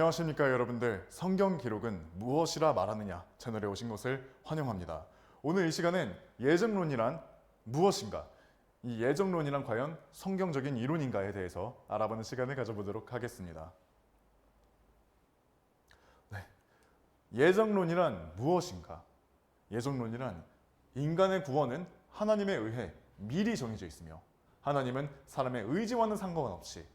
안녕하십니까 여러분들. 성경 기록은 무엇이라 말하느냐 채널에 오신 것을 환영합니다. 오늘 이 시간은 예정론이란 무엇인가, 이 예정론이란 과연 성경적인 이론인가에 대해서 알아보는 시간을 가져보도록 하겠습니다. 예정론이란 무엇인가? 예정론이란 인간의 구원은 하나님에 의해 미리 정해져 있으며 하나님은 사람의 의지와는 상관없이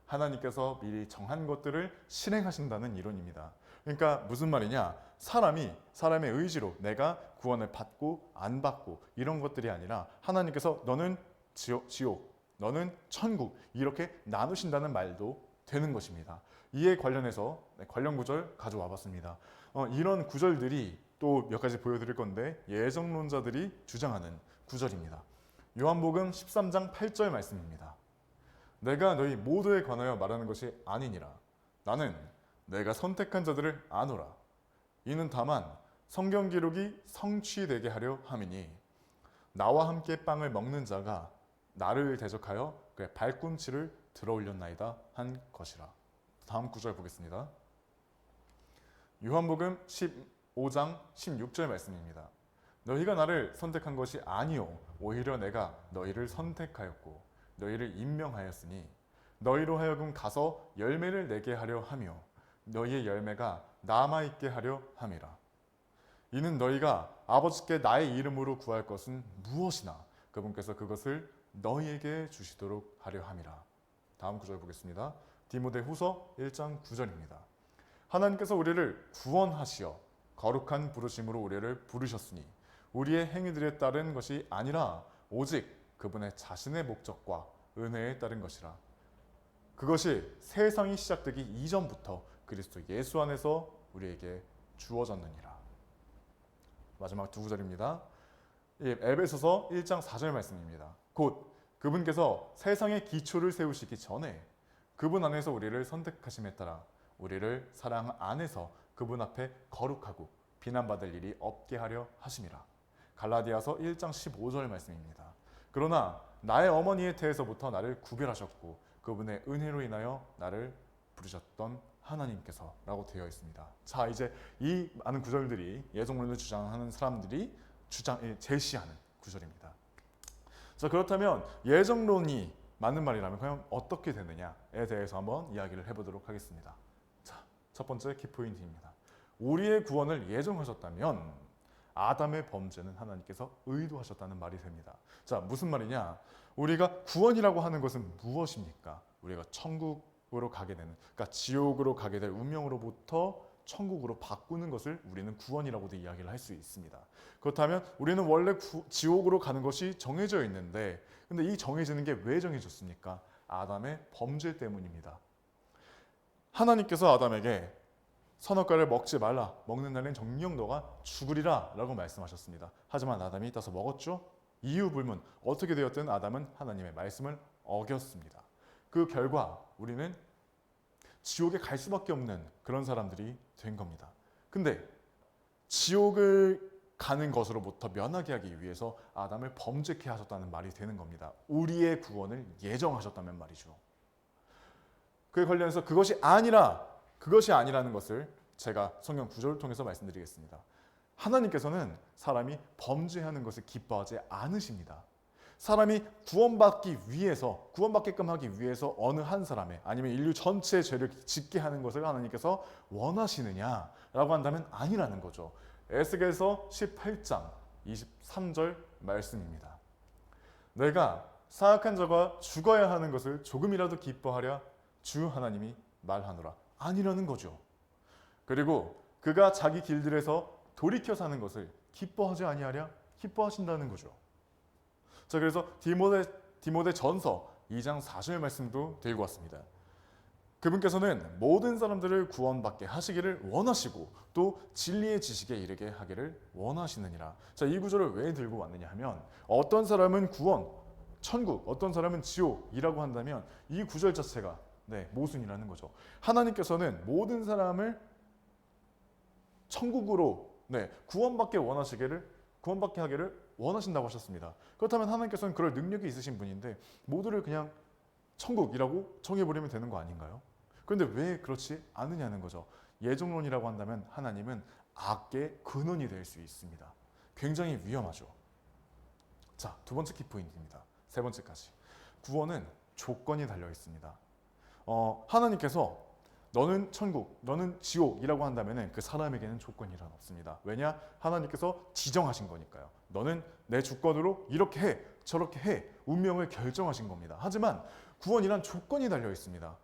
하나님께서 미리 정한 것들을 실행하신다는 이론입니다. 그러니까 무슨 말이냐? 사람의 의지로 내가 구원을 받고 안 받고 이런 것들이 아니라 하나님께서 너는 지옥, 너는 천국 이렇게 나누신다는 말도 되는 것입니다. 이에 관련해서 관련 구절 가져와 봤습니다. 이런 구절들이 또 몇 가지 보여드릴 건데 예정론자들이 주장하는 구절입니다. 요한복음 13장 8절 말씀입니다. 내가 너희 모두에 관하여 말하는 것이 아니니라. 나는 내가 선택한 자들을 아노라. 이는 다만 성경 기록이 성취되게 하려 함이니 나와 함께 빵을 먹는 자가 나를 대적하여 그의 발꿈치를 들어올렸나이다 한 것이라. 다음 구절 보겠습니다. 요한복음 15장 16절 말씀입니다. 너희가 나를 선택한 것이 아니요 오히려 내가 너희를 선택하였고 너희를 임명하였으니 너희로 하여금 가서 열매를 내게 하려 하며 너희의 열매가 남아있게 하려 함이라. 이는 너희가 아버지께 나의 이름으로 구할 것은 무엇이나 그분께서 그것을 너희에게 주시도록 하려 함이라. 다음 구절 보겠습니다. 디모데후서 1장 9절입니다. 하나님께서 우리를 구원하시어 거룩한 부르심으로 우리를 부르셨으니 우리의 행위들에 따른 것이 아니라 오직 그분의 자신의 목적과 은혜에 따른 것이라. 그것이 세상이 시작되기 이전부터 그리스도 예수 안에서 우리에게 주어졌느니라. 마지막 두 구절입니다. 에베소서 1장 4절 말씀입니다. 곧 그분께서 세상의 기초를 세우시기 전에 그분 안에서 우리를 선택하심에 따라 우리를 사랑 안에서 그분 앞에 거룩하고 비난받을 일이 없게 하려 하심이라. 갈라디아서 1장 15절 말씀입니다. 그러나 나의 어머니의 태에서부터 나를 구별하셨고 그분의 은혜로 인하여 나를 부르셨던 하나님께서 라고 되어 있습니다. 자, 이제 이 많은 구절들이 예정론을 주장하는 사람들이 제시하는 구절입니다. 자, 그렇다면 예정론이 맞는 말이라면 과연 어떻게 되느냐에 대해서 한번 이야기를 해보도록 하겠습니다. 자, 첫 번째 키포인트입니다. 우리의 구원을 예정하셨다면 아담의 범죄는 하나님께서 의도하셨다는 말이 됩니다. 자, 무슨 말이냐? 우리가 구원이라고 하는 것은 무엇입니까? 우리가 천국으로 가게 되는, 그러니까 지옥으로 가게 될 운명으로부터 천국으로 바꾸는 것을 우리는 구원이라고도 이야기를 할 수 있습니다. 그렇다면 우리는 원래 지옥으로 가는 것이 정해져 있는데, 근데 이 정해지는 게 왜 정해졌습니까? 아담의 범죄 때문입니다. 하나님께서 아담에게 선악과를 먹지 말라. 먹는 날엔 정녕 너가 죽으리라 라고 말씀하셨습니다. 하지만 아담이 따서 먹었죠. 이유 불문 어떻게 되었든 아담은 하나님의 말씀을 어겼습니다. 그 결과 우리는 지옥에 갈 수밖에 없는 그런 사람들이 된 겁니다. 근데 지옥을 가는 것으로부터 면하게 하기 위해서 아담을 범죄케 하셨다는 말이 되는 겁니다. 우리의 구원을 예정하셨다는 말이죠. 그에 관련해서 그것이 아니라는 것을 제가 성경 구절을 통해서 말씀드리겠습니다. 하나님께서는 사람이 범죄하는 것을 기뻐하지 않으십니다. 사람이 구원받게끔 하기 위해서 어느 한 사람의 아니면 인류 전체의 죄를 짓게 하는 것을 하나님께서 원하시느냐라고 한다면 아니라는 거죠. 에스겔서 18장 23절 말씀입니다. 내가 사악한 자가 죽어야 하는 것을 조금이라도 기뻐하랴 주 하나님이 말하노라. 아니라는 거죠. 그리고 그가 자기 길들에서 돌이켜 사는 것을 기뻐하지 아니하랴? 기뻐하신다는 거죠. 자, 그래서 디모데 전서 2장 4절 말씀도 들고 왔습니다. 그분께서는 모든 사람들을 구원받게 하시기를 원하시고 또 진리의 지식에 이르게 하기를 원하시느니라. 자, 이 구절을 왜 들고 왔느냐 하면 어떤 사람은 구원, 천국, 어떤 사람은 지옥이라고 한다면 이 구절 자체가 모순이라는 거죠. 하나님께서는 모든 사람을 천국으로 구원받게 하기를 원하신다고 하셨습니다. 그렇다면 하나님께서는 그럴 능력이 있으신 분인데 모두를 그냥 천국이라고 정해버리면 되는 거 아닌가요? 그런데 왜 그렇지 않느냐는 거죠. 예정론이라고 한다면 하나님은 악의 근원이 될 수 있습니다. 굉장히 위험하죠. 자, 두 번째 키포인트입니다. 세 번째까지. 구원은 조건이 달려 있습니다. 하나님께서 너는 천국, 너는 지옥이라고 한다면 그 사람에게는 조건이란 없습니다. 왜냐? 하나님께서 지정하신 거니까요. 너는 내 주권으로 이렇게 해, 저렇게 해, 운명을 결정하신 겁니다. 하지만 구원이란 조건이 달려 있습니다.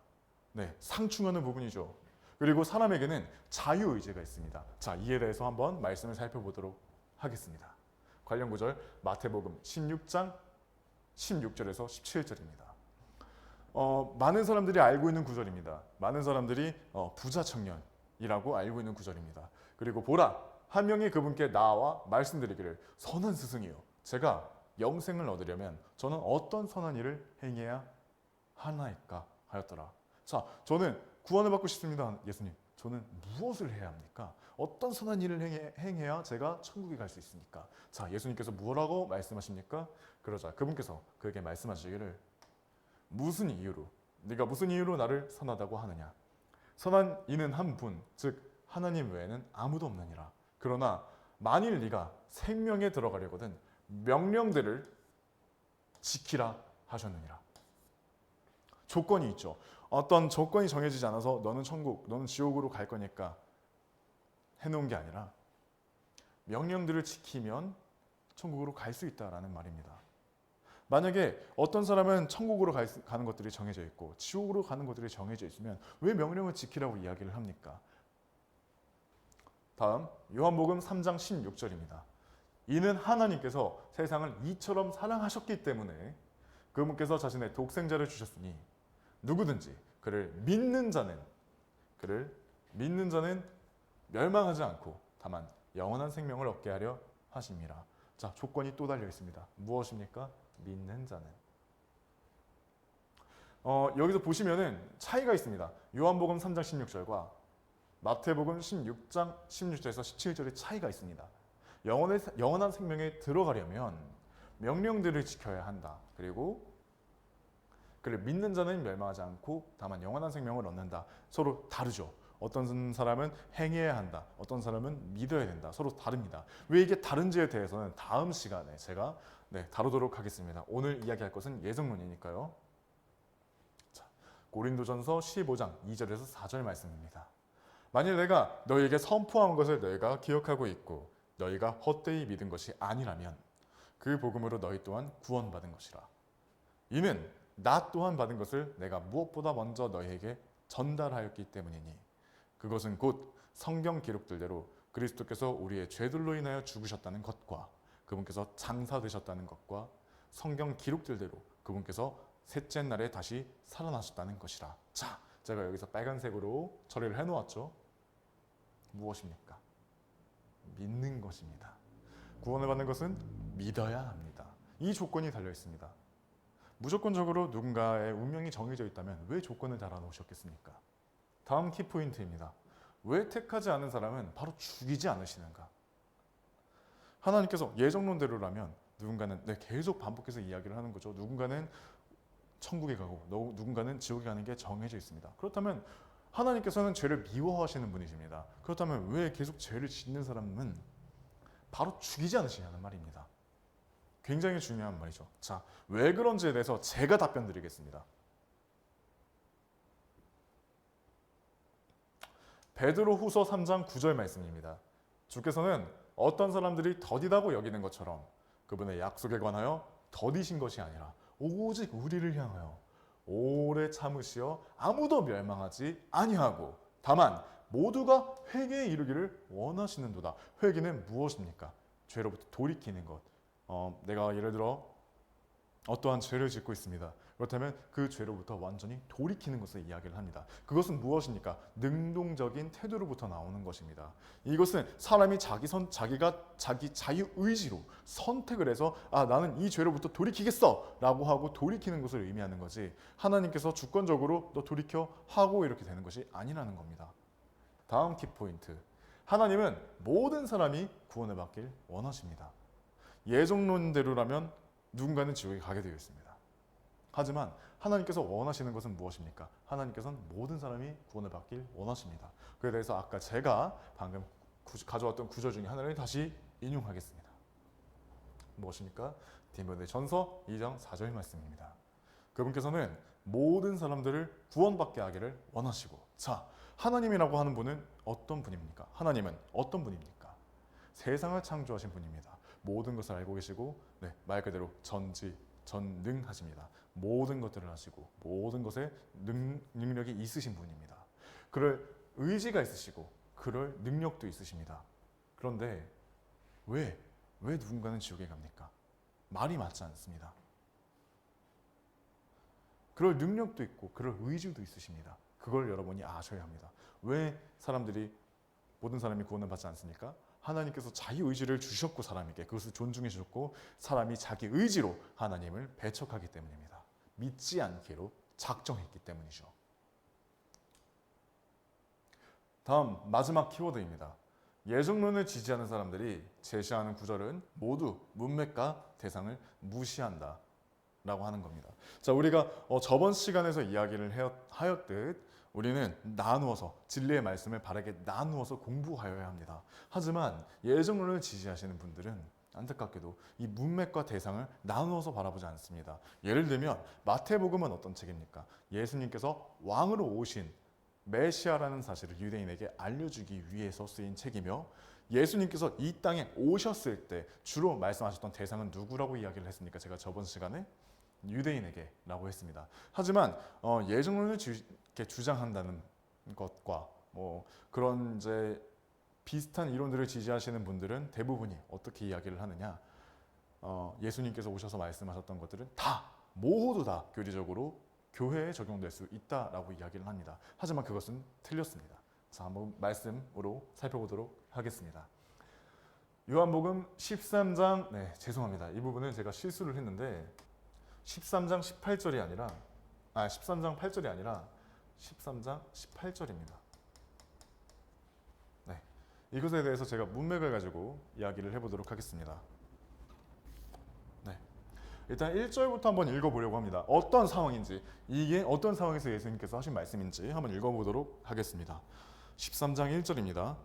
네, 상충하는 부분이죠. 그리고 사람에게는 자유의지가 있습니다. 자, 이에 대해서 한번 말씀을 살펴보도록 하겠습니다. 관련 구절 마태복음 16장 16절에서 17절입니다. 많은 사람들이 알고 있는 구절입니다. 많은 사람들이 부자 청년이라고 알고 있는 구절입니다. 그리고 보라, 한 명이 그분께 나와 말씀드리기를 선한 스승이요, 제가 영생을 얻으려면 저는 어떤 선한 일을 행해야 하나이까 하였더라. 자, 저는 구원을 받고 싶습니다. 예수님, 저는 무엇을 해야 합니까? 어떤 선한 일을 행해야 제가 천국에 갈 수 있습니까? 자, 예수님께서 뭐라고 말씀하십니까? 그러자 그분께서 그에게 말씀하시기를, 무슨 이유로, 네가 무슨 이유로 나를 선하다고 하느냐? 선한 이는 한 분, 즉 하나님 외에는 아무도 없느니라. 그러나 만일 네가 생명에 들어가려거든 명령들을 지키라 하셨느니라. 조건이 있죠. 어떤 조건이 정해지지 않아서 너는 천국, 너는 지옥으로 갈 거니까 해놓은 게 아니라 명령들을 지키면 천국으로 갈 수 있다라는 말입니다. 만약에 어떤 사람은 천국으로 가는 것들이 정해져 있고 지옥으로 가는 것들이 정해져 있으면 왜 명령을 지키라고 이야기를 합니까? 다음 요한복음 3장 16절입니다. 이는 하나님께서 세상을 이처럼 사랑하셨기 때문에 그분께서 자신의 독생자를 주셨으니 누구든지 그를 믿는 자는 멸망하지 않고 다만 영원한 생명을 얻게 하려 하심이라. 자, 조건이 또 달려 있습니다. 무엇입니까? 믿는 자는. 여기서 보시면은 차이가 있습니다. 요한복음 3장 16절과 마태복음 16장 16절에서 17절의 차이가 있습니다. 영원한 생명에 들어가려면 명령들을 지켜야 한다. 그리고 그를 믿는 자는 멸망하지 않고 다만 영원한 생명을 얻는다. 서로 다르죠. 어떤 사람은 행해야 한다. 어떤 사람은 믿어야 된다. 서로 다릅니다. 왜 이게 다른지에 대해서는 다음 시간에 제가 다루도록 하겠습니다. 오늘 이야기할 것은 예정론이니까요. 자, 고린도전서 15장 2절에서 4절 말씀입니다. 만일 내가 너희에게 선포한 것을 너희가 기억하고 있고 너희가 헛되이 믿은 것이 아니라면 그 복음으로 너희 또한 구원받은 것이라. 이는 나 또한 받은 것을 내가 무엇보다 먼저 너희에게 전달하였기 때문이니 그것은 곧 성경 기록들대로 그리스도께서 우리의 죄들로 인하여 죽으셨다는 것과 그분께서 장사되셨다는 것과 성경 기록들대로 그분께서 셋째 날에 다시 살아나셨다는 것이라. 자, 제가 여기서 빨간색으로 처리를 해놓았죠. 무엇입니까? 믿는 것입니다. 구원을 받는 것은 믿어야 합니다. 이 조건이 달려 있습니다. 무조건적으로 누군가의 운명이 정해져 있다면 왜 조건을 달아놓으셨겠습니까? 다음 키포인트입니다. 왜 택하지 않은 사람은 바로 죽이지 않으시는가? 하나님께서 예정론대로라면 누군가는 계속 반복해서 이야기를 하는 거죠. 누군가는 천국에 가고 누군가는 지옥에 가는 게 정해져 있습니다. 그렇다면 하나님께서는 죄를 미워하시는 분이십니다. 그렇다면 왜 계속 죄를 짓는 사람은 바로 죽이지 않으시냐는 말입니다. 굉장히 중요한 말이죠. 자, 왜 그런지에 대해서 제가 답변 드리겠습니다. 베드로 후서 3장 9절 말씀입니다. 주께서는 어떤 사람들이 더디다고 여기는 것처럼 그분의 약속에 관하여 더디신 것이 아니라 오직 우리를 향하여 오래 참으시어 아무도 멸망하지 아니하고 다만 모두가 회개에 이르기를 원하시는도다. 회개는 무엇입니까? 죄로부터 돌이키는 것. 내가 예를 들어 어떠한 죄를 짓고 있습니다. 그렇다면 그 죄로부터 완전히 돌이키는 것을 이야기를 합니다. 그것은 무엇입니까? 능동적인 태도로부터 나오는 것입니다. 이것은 사람이 자기 자유의지로 선택을 해서 나는 이 죄로부터 돌이키겠어 라고 하고 돌이키는 것을 의미하는 거지, 하나님께서 주권적으로 너 돌이켜 하고 이렇게 되는 것이 아니라는 겁니다. 다음 키포인트. 하나님은 모든 사람이 구원을 받길 원하십니다. 예정론대로라면 누군가는 지옥에 가게 되어 있습니다. 하지만 하나님께서 원하시는 것은 무엇입니까? 하나님께서는 모든 사람이 구원을 받길 원하십니다. 그에 대해서 아까 제가 방금 가져왔던 구절 중에 하나를 다시 인용하겠습니다. 무엇입니까? 디모데전서 2장 4절 말씀입니다. 그분께서는 모든 사람들을 구원받게 하기를 원하시고, 자, 하나님이라고 하는 분은 어떤 분입니까? 하나님은 어떤 분입니까? 세상을 창조하신 분입니다. 모든 것을 알고 계시고, 말 그대로 전능하십니다. 모든 것들을 하시고 모든 것에 능력이 있으신 분입니다. 그럴 의지가 있으시고 그럴 능력도 있으십니다. 그런데 왜 누군가는 지옥에 갑니까? 말이 맞지 않습니다. 그럴 능력도 있고 그럴 의지도 있으십니다. 그걸 여러분이 아셔야 합니다. 왜 모든 사람이 구원을 받지 않습니까? 하나님께서 자기 의지를 주셨고 사람에게 그것을 존중해 주셨고 사람이 자기 의지로 하나님을 배척하기 때문입니다. 믿지 않기로 작정했기 때문이죠. 다음 마지막 키워드입니다. 예정론을 지지하는 사람들이 제시하는 구절은 모두 문맥과 대상을 무시한다 라고 하는 겁니다. 자, 우리가 저번 시간에서 이야기를 하였듯 우리는 나누어서 진리의 말씀을 바르게 나누어서 공부하여야 합니다. 하지만 예정론을 지지하시는 분들은 안타깝게도 이 문맥과 대상을 나누어서 바라보지 않습니다. 예를 들면 마태복음은 어떤 책입니까? 예수님께서 왕으로 오신 메시아라는 사실을 유대인에게 알려주기 위해서 쓰인 책이며 예수님께서 이 땅에 오셨을 때 주로 말씀하셨던 대상은 누구라고 이야기를 했습니까? 제가 저번 시간에 유대인에게라고 했습니다. 하지만 예정론을 주장한다는 것과 그런 이제 비슷한 이론들을 지지하시는 분들은 대부분이 어떻게 이야기를 하느냐? 예수님께서 오셔서 말씀하셨던 것들은 모두 다 교리적으로 교회에 적용될 수 있다라고 이야기를 합니다. 하지만 그것은 틀렸습니다. 자, 한번 말씀으로 살펴보도록 하겠습니다. 요한복음 13장, 죄송합니다. 이 부분은 제가 실수를 했는데 13장 18절이 아니라 13장 8절이 아니라 13장 18절입니다. 이것에 대해서 제가 문맥을 가지고 이야기를 해보도록 하겠습니다. 일단 1절부터 한번 읽어보려고 합니다. 어떤 상황인지, 이게 어떤 상황에서 예수님께서 하신 말씀인지 한번 읽어보도록 하겠습니다. 13장 1절입니다.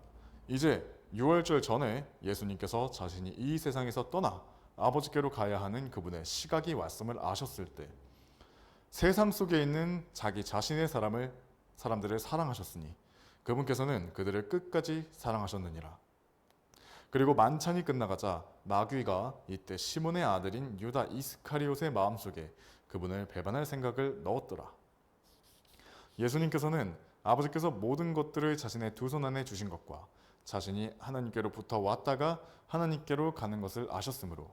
이제 6월절 전에 예수님께서 자신이 이 세상에서 떠나 아버지께로 가야 하는 그분의 시각이 왔음을 아셨을 때 세상 속에 있는 자기 자신의 사람들을 사랑하셨으니 그분께서는 그들을 끝까지 사랑하셨느니라. 그리고 만찬이 끝나가자 마귀가 이때 시몬의 아들인 유다 이스카리옷의 마음속에 그분을 배반할 생각을 넣었더라. 예수님께서는 아버지께서 모든 것들을 자신의 두 손 안에 주신 것과 자신이 하나님께로부터 왔다가 하나님께로 가는 것을 아셨으므로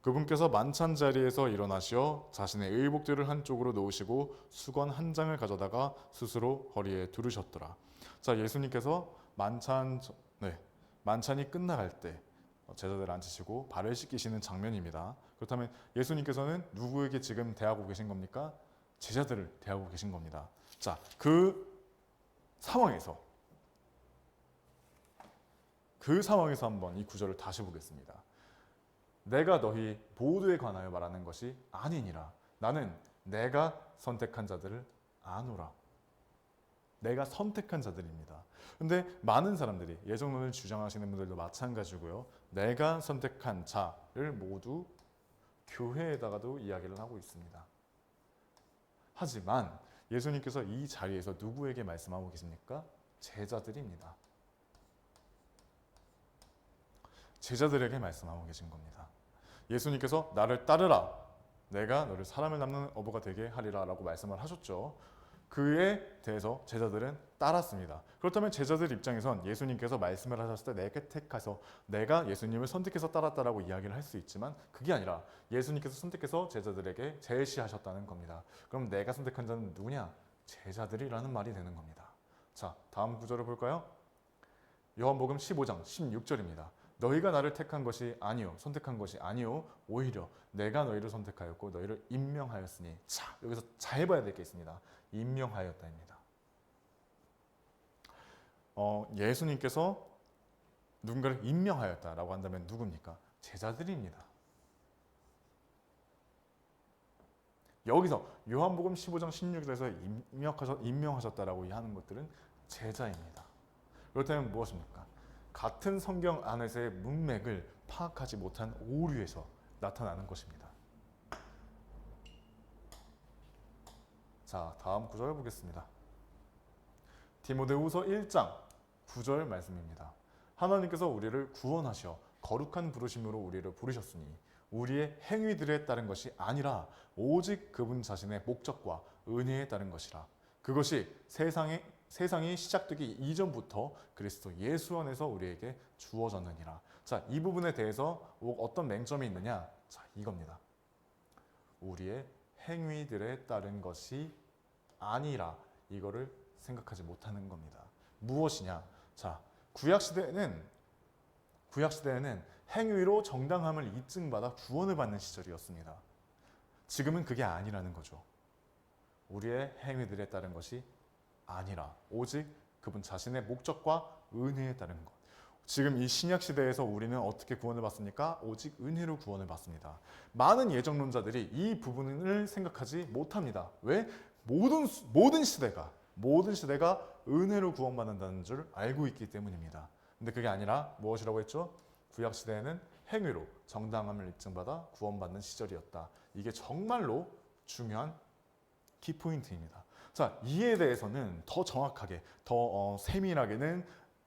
그분께서 만찬 자리에서 일어나시어 자신의 의복들을 한쪽으로 놓으시고 수건 한 장을 가져다가 스스로 허리에 두르셨더라. 자, 예수님께서 만찬이 끝나갈 때 제자들을 앉히시고 발을 씻기시는 장면입니다. 그렇다면 예수님께서는 누구에게 지금 대하고 계신 겁니까? 제자들을 대하고 계신 겁니다. 자, 그 상황에서 한번 이 구절을 다시 보겠습니다. 내가 너희 모두에 관하여 말하는 것이 아니니라. 나는 내가 선택한 자들을 아노라. 내가 선택한 자들입니다. 근데 많은 사람들이 예정론을 주장하시는 분들도 마찬가지고요. 내가 선택한 자를 모두 교회에다가도 이야기를 하고 있습니다. 하지만 예수님께서 이 자리에서 누구에게 말씀하고 계십니까? 제자들입니다. 제자들에게 말씀하고 계신 겁니다. 예수님께서 나를 따르라. 내가 너를 사람을 닮는 어부가 되게 하리라 라고 말씀을 하셨죠. 그에 대해서 제자들은 따랐습니다. 그렇다면 제자들 입장에선 예수님께서 말씀을 하셨을 때 내가 예수님을 선택해서 따랐다라고 이야기를 할 수 있지만 그게 아니라 예수님께서 선택해서 제자들에게 제시하셨다는 겁니다. 그럼 내가 선택한 자는 누구냐? 제자들이라는 말이 되는 겁니다. 자, 다음 구절을 볼까요? 요한복음 15장 16절입니다. 너희가 나를 택한 것이 아니요 선택한 것이 아니요 오히려 내가 너희를 선택하였고 너희를 임명하였으니. 자, 여기서 잘 봐야 될 게 있습니다. 임명하였다입니다. 예수님께서 누군가를 임명하였다라고 한다면 누굽니까? 제자들입니다. 여기서 요한복음 15장 16절에서 임명하셨다라고 하는 것들은 제자입니다. 그렇다면 무엇입니까? 같은 성경 안에서의 문맥을 파악하지 못한 오류에서 나타나는 것입니다. 자, 다음 구절 보겠습니다. 디모데후서 1장 9절 말씀입니다. 하나님께서 우리를 구원하셔 거룩한 부르심으로 우리를 부르셨으니 우리의 행위들에 따른 것이 아니라 오직 그분 자신의 목적과 은혜에 따른 것이라. 그것이 세상이 시작되기 이전부터 그리스도 예수 안에서 우리에게 주어졌느니라. 자, 이 부분에 대해서 어떤 맹점이 있느냐? 자, 이겁니다. 우리의 행위들에 따른 것이 아니라, 이거를 생각하지 못하는 겁니다. 무엇이냐? 자, 구약 시대에는 행위로 정당함을 입증받아 구원을 받는 시절이었습니다. 지금은 그게 아니라는 거죠. 우리의 행위들에 따른 것이 아니라 오직 그분 자신의 목적과 은혜에 따른 것. 지금 이 신약 시대에서 우리는 어떻게 구원을 받습니까? 오직 은혜로 구원을 받습니다. 많은 예정론자들이 이 부분을 생각하지 못합니다. 왜? 모든 시대가 은혜로 구원받는다는 줄 알고 있기 때문입니다. 근데 그게 아니라 무엇이라고 했죠? 구약 시대에는 행위로 정당함을 입증받아 구원받는 시절이었다. 이게 정말로 중요한 키포인트입니다. 자, 이에 대해서는 더 정확하게, 더 세밀하게는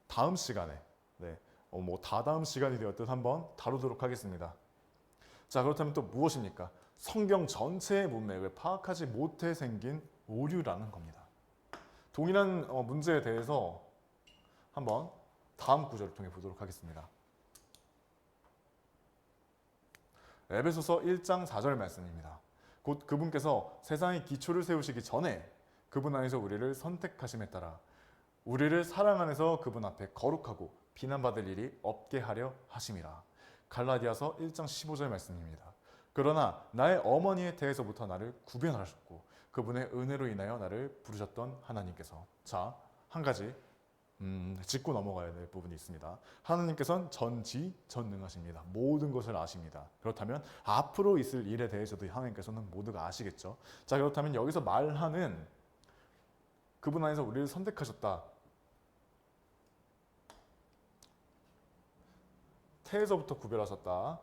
다음 시간에, 다다음 시간이 되었든 한번 다루도록 하겠습니다. 자, 그렇다면 또 무엇입니까? 성경 전체의 문맥을 파악하지 못해 생긴 오류라는 겁니다. 동일한 문제에 대해서 한번 다음 구절을 통해 보도록 하겠습니다. 에베소서 1장 4절 말씀입니다. 곧 그분께서 세상의 기초를 세우시기 전에 그분 안에서 우리를 선택하심에 따라 우리를 사랑 안에서 그분 앞에 거룩하고 비난받을 일이 없게 하려 하심이라. 갈라디아서 1장 15절 말씀입니다. 그러나 나의 어머니에 대해서부터 나를 구별하셨고 그분의 은혜로 인하여 나를 부르셨던 하나님께서, 자, 한 가지 짚고 넘어가야 될 부분이 있습니다. 하나님께서는 전지전능하십니다. 모든 것을 아십니다. 그렇다면 앞으로 있을 일에 대해서도 하나님께서는 모두가 아시겠죠. 자, 그렇다면 여기서 말하는 그분 안에서 우리를 선택하셨다, 태에서부터 구별하셨다,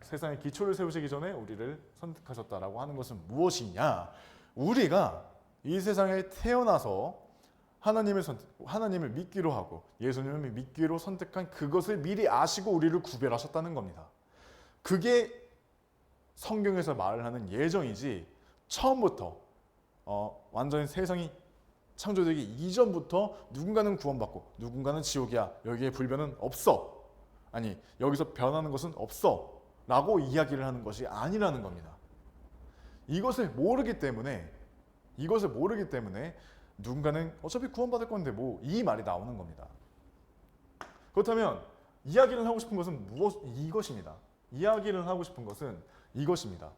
세상의 기초를 세우시기 전에 우리를 선택하셨다라고 하는 것은 무엇이냐? 우리가 이 세상에 태어나서 하나님을 믿기로 하고 예수님을 믿기로 선택한 그것을 미리 아시고 우리를 구별하셨다는 겁니다. 그게 성경에서 말을 하는 예정이지, 처음부터 완전히 세상이 창조되기 이전부터 누군가는 구원받고 누군가는 지옥이야, 여기에 불변은 없어, 아니 여기서 변하는 것은 없어 라고 이야기를 하는 것이 아니라는 겁니다. 이것을 모르기 때문에 누군가는 어차피 구원받을 건데 뭐, 이 말이 나오는 겁니다. 그렇다면 이야기를 하고 싶은 것은 이것입니다. 이야기를 하고 싶은 것은 이것입니다.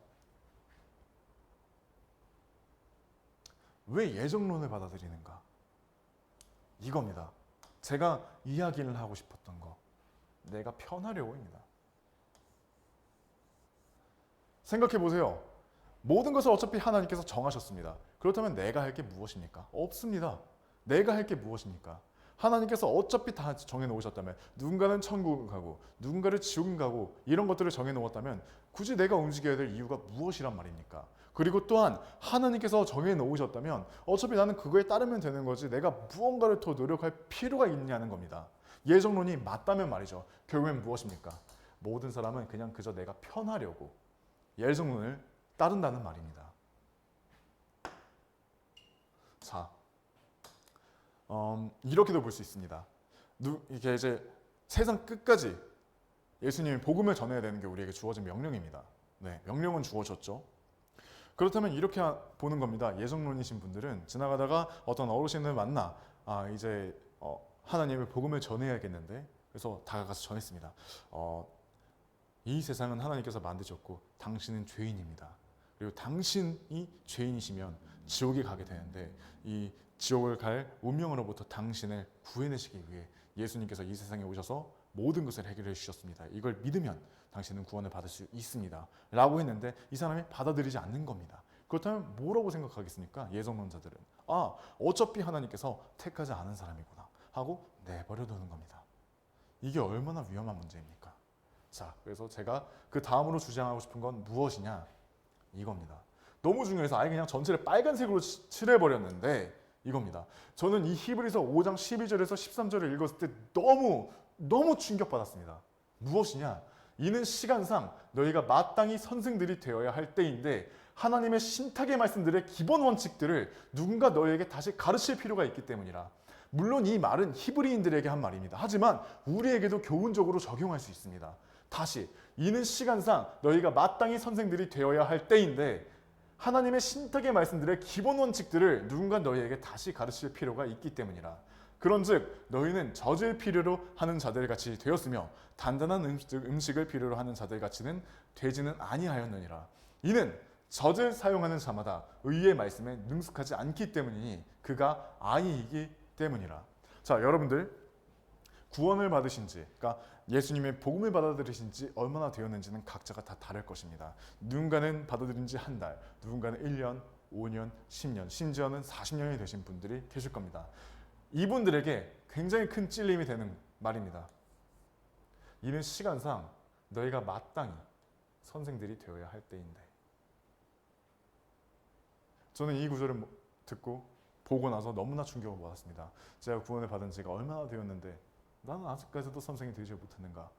왜 예정론을 받아들이는가? 이겁니다. 제가 이야기를 하고 싶었던 거, 내가 편하려고입니다. 생각해 보세요. 모든 것을 어차피 하나님께서 정하셨습니다. 그렇다면 내가 할 게 무엇입니까? 없습니다. 내가 할 게 무엇입니까? 하나님께서 어차피 다 정해놓으셨다면, 누군가는 천국 가고 누군가를 지옥 가고 이런 것들을 정해놓았다면 굳이 내가 움직여야 될 이유가 무엇이란 말입니까? 그리고 또한 하나님께서 정해놓으셨다면 어차피 나는 그거에 따르면 되는 거지 내가 무언가를 더 노력할 필요가 있냐는 겁니다. 예정론이 맞다면 말이죠. 결국엔 무엇입니까? 모든 사람은 그냥 그저 내가 편하려고 예정론을 따른다는 말입니다. 자, 이렇게도 볼 수 있습니다. 이게 이제 세상 끝까지 예수님이 복음을 전해야 되는 게 우리에게 주어진 명령입니다. 네, 명령은 주어졌죠. 그렇다면 이렇게 보는 겁니다. 예정론이신 분들은 지나가다가 어떤 어르신을 만나, 이제 하나님의 복음을 전해야겠는데, 그래서 다가가서 전했습니다. 이 세상은 하나님께서 만드셨고 당신은 죄인입니다. 그리고 당신이 죄인이시면 지옥에 가게 되는데 이 지옥을 갈 운명으로부터 당신을 구해내시기 위해 예수님께서 이 세상에 오셔서 모든 것을 해결해 주셨습니다. 이걸 믿으면 당신은 구원을 받을 수 있습니다. 라고 했는데 이 사람이 받아들이지 않는 겁니다. 그렇다면 뭐라고 생각하겠습니까? 예정론자들은 어차피 하나님께서 택하지 않은 사람이구나 하고 내버려 두는 겁니다. 이게 얼마나 위험한 문제입니까? 자, 그래서 제가 그 다음으로 주장하고 싶은 건 무엇이냐? 이겁니다. 너무 중요해서 아예 그냥 전체를 빨간색으로 칠해버렸는데 이겁니다. 저는 이 히브리서 5장 12절에서 13절을 읽었을 때 너무 충격받았습니다. 무엇이냐? 이는 시간상 너희가 마땅히 선생들이 되어야 할 때인데 하나님의 신탁의 말씀들의 기본 원칙들을 누군가 너희에게 다시 가르칠 필요가 있기 때문이라. 물론 이 말은 히브리인들에게 한 말입니다. 하지만 우리에게도 교훈적으로 적용할 수 있습니다. 다시 이는 시간상 너희가 마땅히 선생들이 되어야 할 때인데 하나님의 신탁의 말씀들의 기본 원칙들을 누군가 너희에게 다시 가르칠 필요가 있기 때문이라. 그런즉 너희는 젖을 필요로 하는 자들 같이 되었으며 단단한 음식을 필요로 하는 자들 같이는 되지는 아니하였느니라. 이는 젖을 사용하는 자마다 의의 말씀에 능숙하지 않기 때문이니 그가 아이이기 때문이라. 자, 여러분들 구원을 받으신 지, 그러니까 예수님의 복음을 받아들이신 지 얼마나 되었는지는 각자가 다 다를 것입니다. 누군가는 받아들인 지 한 달, 누군가는 1년, 5년, 10년, 심지어는 40년이 되신 분들이 계실 겁니다. 이분들에게 굉장히 큰 찔림이 되는 말입니다. 이는 시간상 너희가 마땅히 선생들이 되어야 할 때인데. 저는 이 구절을 듣고 보고 나서 너무나 충격을 받았습니다. 제가 구원을 받은 지가 얼마나 되었는데 나는 아직까지도 선생이 되지 못했는가?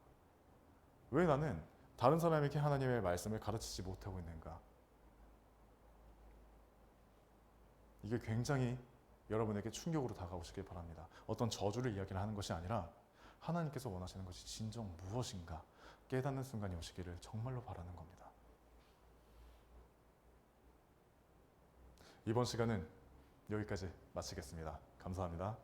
왜 나는 다른 사람에게 하나님의 말씀을 가르치지 못하고 있는가? 이게 굉장히 여러분에게 충격으로 다가오시길 바랍니다. 어떤 저주를 이야기를 하는 것이 아니라 하나님께서 원하시는 것이 진정 무엇인가 깨닫는 순간이 오시기를 정말로 바라는 겁니다. 이번 시간은 여기까지 마치겠습니다. 감사합니다.